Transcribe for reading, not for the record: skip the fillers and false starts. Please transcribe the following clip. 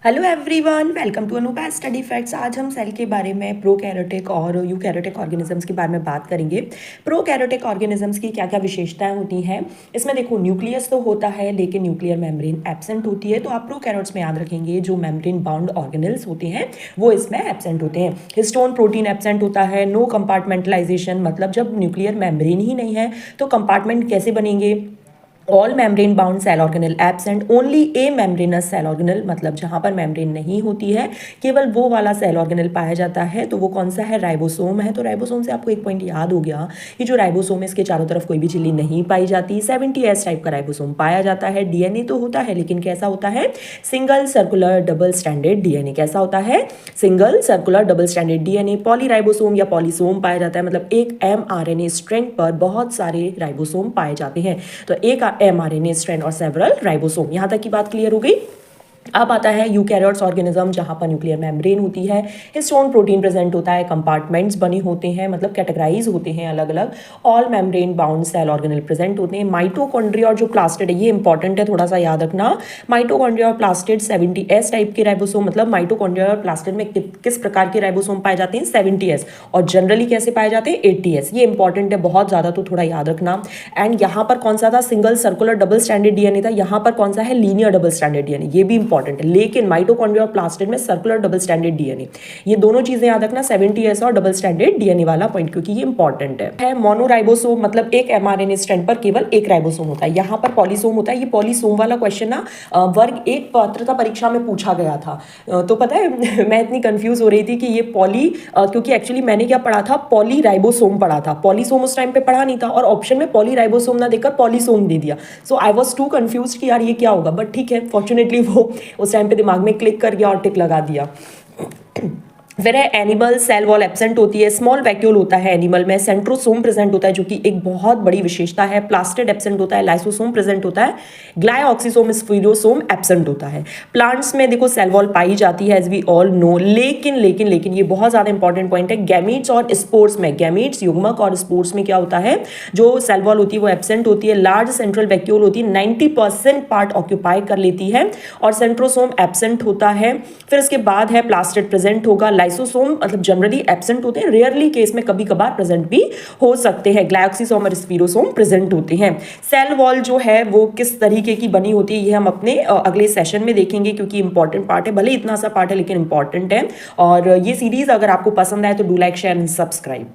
Hello everyone, welcome to Anupa study facts. आज हम cell के बारे में प्रोकैरियोटिक और यूकैरियोटिक ऑर्गेनिजम्स के बारे में बात करेंगे। प्रोकैरियोटिक ऑर्गेनिजम्स की क्या क्या विशेषताएं होती हैं। इसमें देखो, न्यूक्लियस तो होता है लेकिन न्यूक्लियर मेम्ब्रेन एब्सेंट होती है। तो आप प्रोकैरियोट्स में याद रखेंगे जो मेम्ब्रेन बाउंड ऑर्गेनल्स होते हैं वो इसमें एब्सेंट होते हैं। हिस्टोन प्रोटीन एब्सेंट होता है। नो कंपार्टमेंटलाइजेशन, मतलब जब न्यूक्लियर मेम्ब्रेन ही नहीं है तो कंपार्टमेंट कैसे बनेंगे। All membrane bound cell organelle absent, only a membranous cell organelle, मतलब जहां पर मेम्ब्रेन नहीं होती है केवल वो वाला सेल ऑर्गेनल पाया जाता है। तो वो कौन सा है? राइबोसोम है। तो राइबोसोम से आपको एक पॉइंट याद हो गया कि जो राइबोसोम है इसके चारों तरफ कोई भी झिल्ली नहीं पाई जाती। 70S टाइप का राइबोसोम पाया जाता है। डीएनए तो होता है लेकिन कैसा होता है? Single circular double standard DNA. कैसा होता है? Single circular double standard DNA. Polyribosome या पॉलीसोम पाया जाता है, मतलब एक mRNA स्ट्रैंड पर बहुत सारे राइबोसोम पाए जाते हैं। तो एक mRNA स्ट्रैंड और सेवरल राइबोसोम। यहां तक की बात क्लियर हो गई। अब आता है यूकैरियोट्स ऑर्गेनिज्म, जहां पर न्यूक्लियर मेम्ब्रेन होती है, हिस्टोन प्रोटीन प्रेजेंट होता है, कंपार्टमेंट्स बने होते हैं, मतलब कैटेगराइज होते हैं अलग अलग। All membrane bound cell organelle present होते हैं। माइटोकॉन्ड्रिया और जो प्लास्टिड है, ये इंपॉर्टेंट है, थोड़ा सा याद रखना। माइटोकॉन्ड्रिया और प्लास्टिड 70S टाइप के राइबोसोम, मतलब माइटोकॉन्ड्रिया और प्लास्टिड में किस प्रकार के राइबोसोम पाए जाते हैं? 70S। और जनरली कैसे पाए जाते हैं? 80S। ये इंपॉर्टेंट है बहुत ज्यादा, तो थोड़ा याद रखना। एंड यहाँ पर कौन सा था? Single circular double standard DNA था। यहाँ पर कौन सा है? Linear double standard DNA. ये भी इंपॉर्टेंट है। लेकिन माइटोकॉन्ड्रिया और प्लास्टिड में सर्कुलर डबल स्टैंडर्ड डीएनए, ये दोनों चीजें याद रखना। 70S और डबल स्टैंडर्ड डीएनए वाला पॉइंट, क्योंकि ये इंपॉर्टेंट है। मोनोराइबोसोम, मतलब एक mRNA स्ट्रैंड पर केवल एक राइबोसोम होता है। यहाँ पर पॉलीसोम होता है। ये पॉलीसोम वाला क्वेश्चन ना वर्ग एक पात्रता परीक्षा में पूछा गया था। तो पता है मैं इतनी कंफ्यूज हो रही थी कि ये क्योंकि एक्चुअली मैंने क्या पढ़ा था? पॉलीराइबोसोम पढ़ा था। पॉलीसोम उस टाइम पे पढ़ा नहीं था और ऑप्शन में पॉलीराइबोसोम ना देकर पॉलीसोम दे दिया। सो आई वॉज टू कंफ्यूज कि यार ये क्या होगा, बट ठीक है, फॉर्चुनेटली वो उस टाइम पे दिमाग में क्लिक कर गया और टिक लगा दिया। फिर है एनिमल, सेल वॉल एब्सेंट होती है। स्मॉल वैक्यूल होता है एनिमल में। सेंट्रोसोम प्रेजेंट होता है जो कि एक बहुत बड़ी विशेषता है। प्लास्टिड एब्सेंट होता है। लाइसोसोम प्रेजेंट होता है। ग्लाइऑक्सीसोम स्फीरोसोम एब्सेंट होता है। प्लांट्स में देखो सेल वॉल पाई जाती है, एज वी ऑल नो। लेकिन ये बहुत ज्यादा इंपॉर्टेंट पॉइंट है। गैमीट्स और स्पोर्स में, गैमीट्स युग्मक और स्पोर्स में क्या होता है? जो सेल वॉल होती है वो एब्सेंट होती है। लार्ज सेंट्रल वैक्यूल होती है, 90% पार्ट ऑक्यूपाई कर लेती है। और सेंट्रोसोम एब्सेंट होता है। फिर इसके बाद है प्लास्टिड प्रेजेंट होगा। लाइसोसोम मतलब जनरली एब्सेंट होते हैं, रेयरली केस में कभी कभार प्रेजेंट भी हो सकते हैं। ग्लाइऑक्सीसोम और स्फीरोसोम प्रेजेंट होते हैं। सेल वॉल जो है वो किस तरीके की बनी होती है ये हम अपने अगले सेशन में देखेंगे, क्योंकि इंपॉर्टेंट पार्ट है। भले इतना सा पार्ट है लेकिन इंपॉर्टेंट है। और ये सीरीज अगर आपको पसंद आए तो do like, share and subscribe.